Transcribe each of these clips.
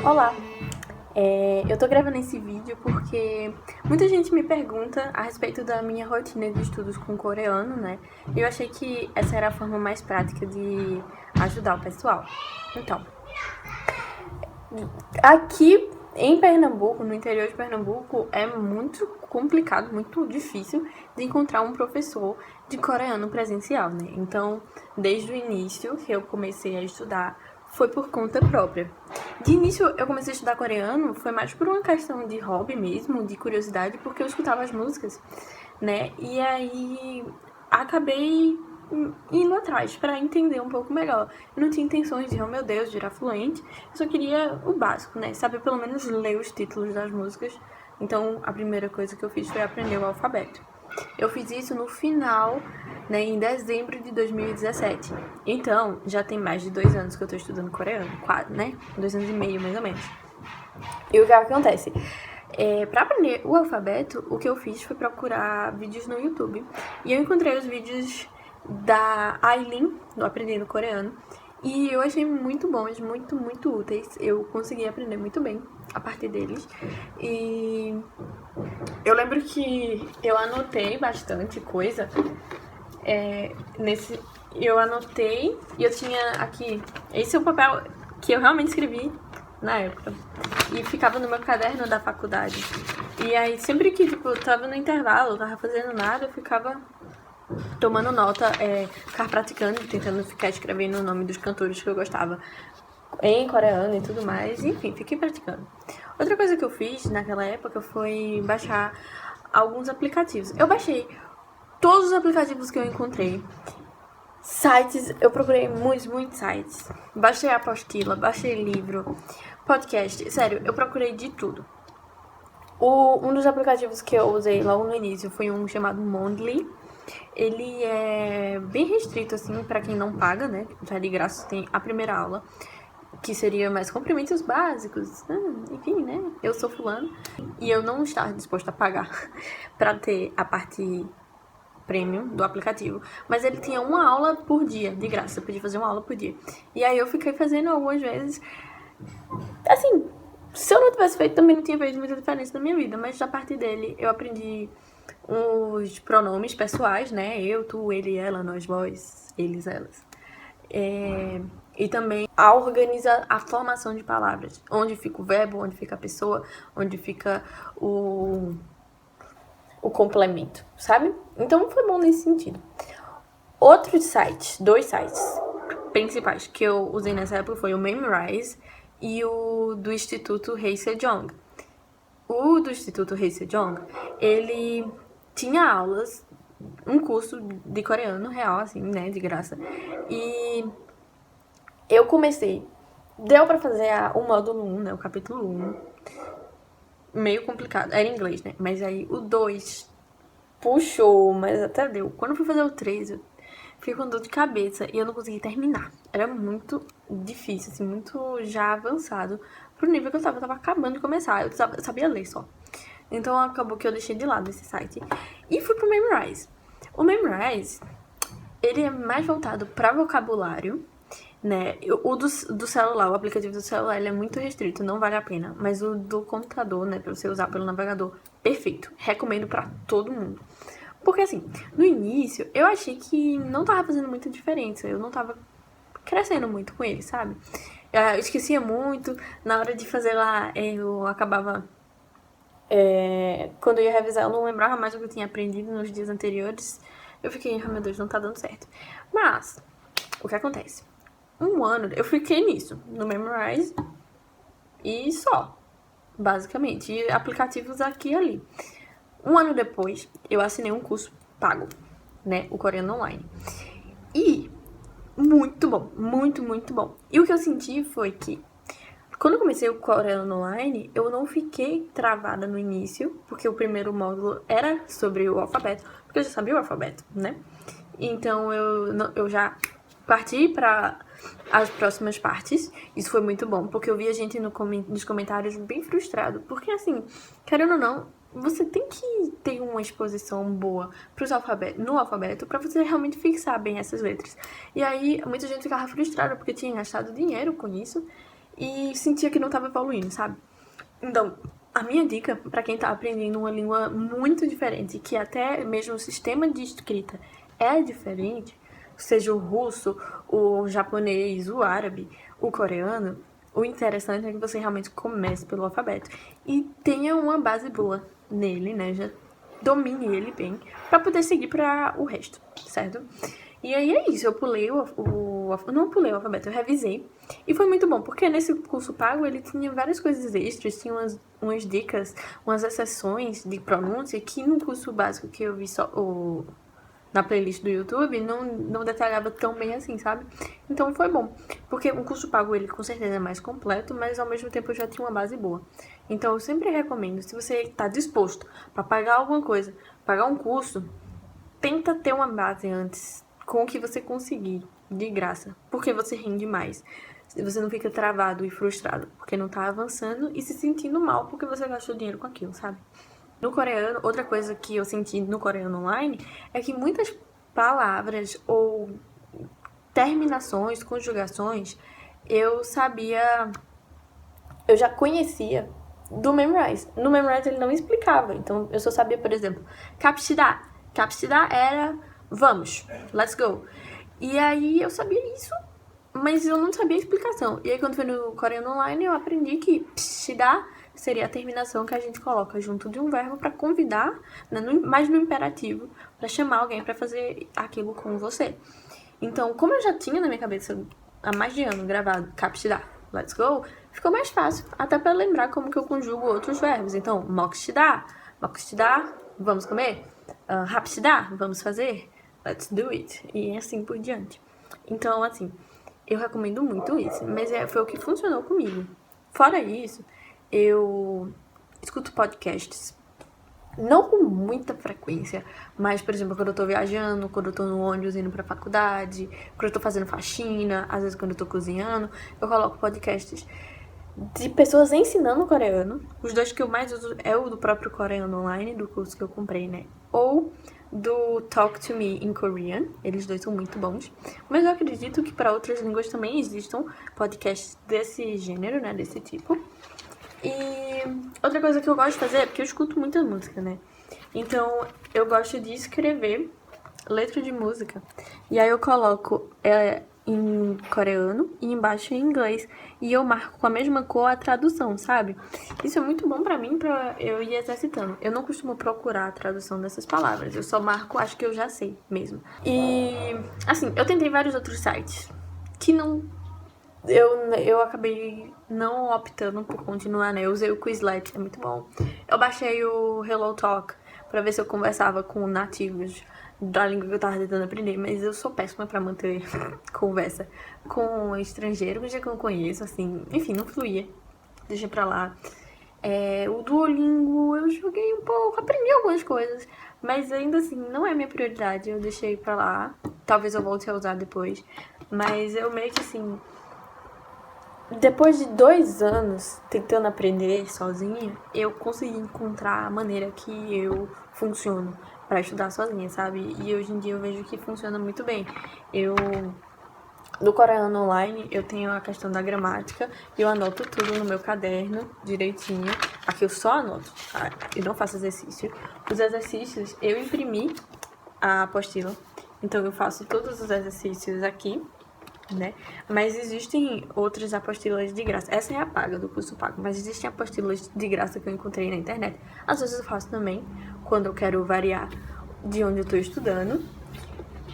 Olá, eu tô gravando esse vídeo porque muita gente me pergunta a respeito da minha rotina de estudos com coreano, né? E eu achei que essa era a forma mais prática de ajudar o pessoal. Então, aqui em Pernambuco, no interior de Pernambuco, é muito complicado, muito difícil de encontrar um professor de coreano presencial, né? Então, desde o início que eu comecei a estudar, foi por conta própria. De início, eu comecei a estudar coreano, foi mais por uma questão de hobby mesmo, de curiosidade, porque eu escutava as músicas, né? E aí acabei indo atrás para entender um pouco melhor. Eu não tinha intenções de, oh meu Deus, virar fluente, eu só queria o básico, né? Saber pelo menos ler os títulos das músicas. Então, a primeira coisa que eu fiz foi aprender o alfabeto. Eu fiz isso no final, né, em dezembro de 2017. Então, já tem mais de 2 anos que eu tô estudando coreano, quase, né? 2 anos e meio, mais ou menos. E o que acontece? Para aprender o alfabeto, o que eu fiz foi procurar vídeos no YouTube. E eu encontrei os vídeos da Aileen, do Aprendendo Coreano. E eu achei muito bons, muito úteis. Eu consegui aprender muito bem a partir deles. E eu lembro que eu anotei bastante coisa nesse. Eu anotei e eu tinha aqui. Esse é o papel que eu realmente escrevi na época. E ficava no meu caderno da faculdade. E aí, sempre que, tipo, eu tava no intervalo, eu tava fazendo nada, eu ficava tomando nota, ficava praticando, tentando ficar escrevendo o nome dos cantores que eu gostava em coreano e tudo mais. Enfim, fiquei praticando. Outra coisa que eu fiz naquela época foi baixar alguns aplicativos. Eu baixei todos os aplicativos que eu encontrei. Sites, eu procurei muitos sites. Baixei a apostila, baixei livro, podcast. Sério, eu procurei de tudo. Um dos aplicativos que eu usei logo no início foi um chamado Mondly. Ele é bem restrito, assim, pra quem não paga, né? Já de graça tem a primeira aula, que seria mais cumprimentos básicos. Enfim, né? Eu sou fulano e eu não estava disposta a pagar pra ter a parte premium do aplicativo, mas ele tinha uma aula por dia, de graça, eu podia fazer uma aula por dia. E aí eu fiquei fazendo algumas vezes. Assim, se eu não tivesse feito, também não tinha feito muita diferença na minha vida, mas a partir dele eu aprendi os pronomes pessoais, né? Eu, tu, ele, ela, nós, vós, eles, elas. E também a organizar a formação de palavras. Onde fica o verbo, onde fica a pessoa, onde fica o complemento, sabe? Então foi bom nesse sentido. Outros sites, 2 sites principais que eu usei nessa época foi o Memrise e o do Instituto Hei Sejong. O do Instituto Hei Sejong, ele tinha aulas, um curso de coreano real, assim, né, de graça. E eu comecei, deu pra fazer o módulo 1, né, o capítulo 1, meio complicado, era em inglês, né, mas aí o 2 puxou, mas até deu. Quando eu fui fazer o 3, eu fiquei com dor de cabeça e eu não consegui terminar. Era muito difícil, assim, muito já avançado pro nível que eu tava acabando de começar. Eu sabia ler só. Então acabou que eu deixei de lado esse site e fui pro Memrise. O Memrise, ele é mais voltado para vocabulário, né? O do celular, o aplicativo do celular, ele é muito restrito, não vale a pena. Mas o do computador, né, pra você usar pelo navegador, perfeito. Recomendo pra todo mundo. Porque assim, no início, eu achei que não tava fazendo muita diferença. Eu não tava crescendo muito com ele, sabe? Eu esquecia muito. Na hora de fazer lá, eu acabava... quando eu ia revisar, eu não lembrava mais o que eu tinha aprendido nos dias anteriores. Eu fiquei, oh meu Deus, não tá dando certo. Mas, o que acontece? Um ano, eu fiquei nisso, no Memrise e só, basicamente. E aplicativos aqui e ali. Um ano depois, eu assinei um curso pago, né? O Coreano Online. E muito bom, muito bom. E o que eu senti foi que, quando eu comecei o Coreano Online, eu não fiquei travada no início, porque o primeiro módulo era sobre o alfabeto, porque eu já sabia o alfabeto, né? Então eu já parti para as próximas partes. Isso foi muito bom, porque eu vi a gente nos comentários bem frustrado. Porque, assim, querendo ou não, você tem que ter uma exposição boa no alfabeto para você realmente fixar bem essas letras. E aí, muita gente ficava frustrada porque tinha gastado dinheiro com isso e sentia que não tava evoluindo, sabe? Então, a minha dica pra quem tá aprendendo uma língua muito diferente, que até mesmo o sistema de escrita é diferente, seja o russo, o japonês, o árabe, o coreano, o interessante é que você realmente comece pelo alfabeto e tenha uma base boa nele, né? Já domine ele bem pra poder seguir para o resto, certo? E aí é isso, eu pulei não pulei o alfabeto, eu revisei. E foi muito bom, porque nesse curso pago ele tinha várias coisas extras, tinha umas dicas, umas exceções de pronúncia que no curso básico que eu vi só na playlist do YouTube não detalhava tão bem assim, sabe? Então foi bom, porque o curso pago ele com certeza é mais completo, mas ao mesmo tempo eu já tinha uma base boa. Então eu sempre recomendo, se você está disposto para pagar alguma coisa, pagar um curso, tenta ter uma base antes, com o que você conseguir, de graça, porque você rende mais. Você não fica travado e frustrado, porque não tá avançando e se sentindo mal porque você gastou dinheiro com aquilo, sabe? No coreano, outra coisa que eu senti no coreano online é que muitas palavras ou terminações, conjugações, eu sabia, eu já conhecia do Memrise. No Memrise ele não explicava, então eu só sabia, por exemplo, 갑시다. 갑시다 era vamos, let's go. E aí eu sabia isso, mas eu não sabia a explicação. E aí quando foi no coreano online eu aprendi que pshida seria a terminação que a gente coloca junto de um verbo para convidar, né, mais no imperativo, para chamar alguém para fazer aquilo com você. Então, como eu já tinha na minha cabeça há mais de ano gravado 갑시다, let's go, ficou mais fácil, até para lembrar como que eu conjugo outros verbos. Então, 먹시다, vamos comer, 합시다, vamos fazer, let's do it, e assim por diante. Então, assim, eu recomendo muito isso, mas foi o que funcionou comigo. Fora isso, eu escuto podcasts, não com muita frequência, mas, por exemplo, quando eu tô viajando, quando eu tô no ônibus indo pra faculdade, quando eu tô fazendo faxina, às vezes quando eu tô cozinhando, eu coloco podcasts de pessoas ensinando coreano. Os dois que eu mais uso é o do próprio coreano online, do curso que eu comprei, né? Ou do Talk to Me in Korean. Eles dois são muito bons. Mas eu acredito que para outras línguas também existam podcasts desse gênero, né? Desse tipo. E outra coisa que eu gosto de fazer é porque eu escuto muita música, né? Então eu gosto de escrever letra de música. E aí eu coloco em coreano e embaixo em inglês. E eu marco com a mesma cor a tradução, sabe? Isso é muito bom pra mim, pra eu ir exercitando. Eu não costumo procurar a tradução dessas palavras. Eu só marco, acho que eu já sei mesmo. E, assim, eu tentei vários outros sites que não... Eu acabei não optando por continuar, né? Eu usei o Quizlet, é muito bom. Eu baixei o Hello Talk pra ver se eu conversava com nativos da língua que eu tava tentando aprender, mas eu sou péssima pra manter conversa com estrangeiros que eu não conheço, assim, enfim, não fluía. Deixa pra lá. O Duolingo eu joguei um pouco, aprendi algumas coisas, mas ainda assim não é minha prioridade, eu deixei pra lá. Talvez eu volte a usar depois, mas eu meio que assim, depois de 2 anos tentando aprender sozinha, eu consegui encontrar a maneira que eu funciono pra estudar sozinha, sabe? E hoje em dia eu vejo que funciona muito bem. No coreano online, eu tenho a questão da gramática e eu anoto tudo no meu caderno direitinho. Aqui eu só anoto, tá? Eu não faço exercício. Os exercícios, eu imprimi a apostila, então eu faço todos os exercícios aqui, né? Mas existem outras apostilas de graça. Essa é a paga do curso pago, mas existem apostilas de graça que eu encontrei na internet. Às vezes eu faço também, quando eu quero variar de onde eu tô estudando.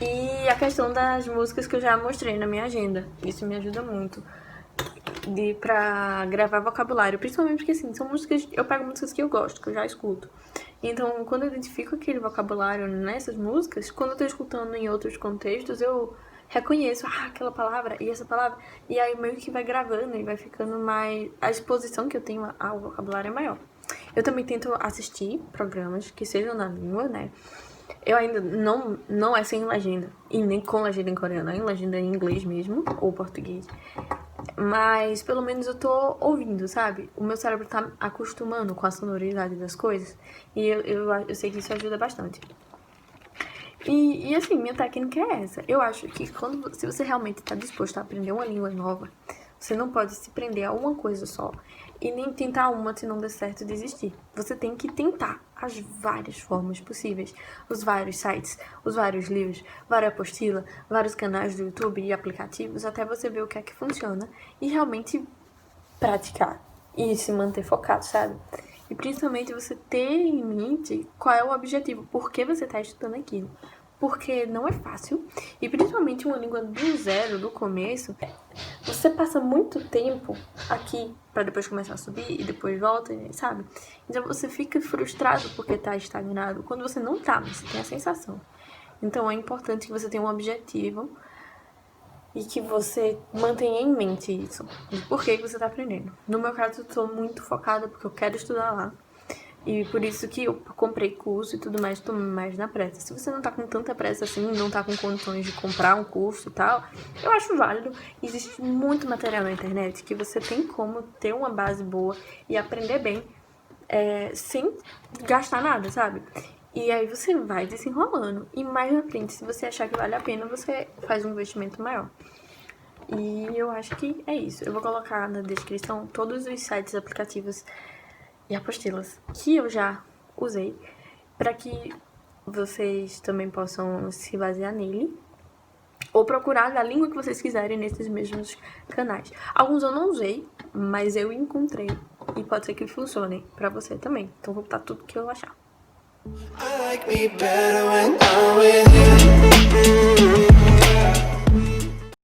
E a questão das músicas que eu já mostrei na minha agenda. Isso me ajuda muito pra gravar vocabulário. Principalmente porque, assim, são músicas... Eu pego músicas que eu gosto, que eu já escuto. Então, quando eu identifico aquele vocabulário nessas músicas, quando eu tô escutando em outros contextos, eu reconheço, aquela palavra e essa palavra. E aí meio que vai gravando e vai ficando mais... A exposição que eu tenho ao vocabulário é maior. Eu também tento assistir programas que sejam na língua, né? Eu ainda não é sem legenda, e nem com legenda em coreano, é em legenda em inglês mesmo, ou português. Mas pelo menos eu tô ouvindo, sabe? O meu cérebro tá acostumando com a sonoridade das coisas, e eu sei que isso ajuda bastante. E assim, minha técnica é essa. Eu acho que se você realmente tá disposto a aprender uma língua nova, Você não pode se prender a uma coisa só e nem tentar uma, se não der certo, desistir. Você tem que tentar as várias formas possíveis. Os vários sites, os vários livros, várias apostilas, vários canais do YouTube e aplicativos, até você ver o que é que funciona e realmente praticar e se manter focado, sabe? E principalmente você ter em mente qual é o objetivo, por que você está estudando aquilo. Porque não é fácil, e principalmente uma língua do zero, do começo, você passa muito tempo aqui para depois começar a subir e depois volta, sabe? Então você fica frustrado porque tá estagnado, quando você não tá, você tem a sensação. Então é importante que você tenha um objetivo e que você mantenha em mente isso, de por que você tá aprendendo. No meu caso, eu tô muito focada porque eu quero estudar lá. E por isso que eu comprei curso e tudo mais, tô mais na pressa. Se você não tá com tanta pressa assim, não tá com condições de comprar um curso e tal, eu acho válido. Existe muito material na internet que você tem como ter uma base boa e aprender bem, sem gastar nada, sabe? E aí você vai desenrolando. E mais na frente, se você achar que vale a pena, você faz um investimento maior. E eu acho que é isso. Eu vou colocar na descrição todos os sites, aplicativos e apostilas que eu já usei, para que vocês também possam se basear nele ou procurar da língua que vocês quiserem nesses mesmos canais. Alguns eu não usei, mas eu encontrei e pode ser que funcione para você também. Então vou botar tudo que eu achar. I like me better when I'm with you.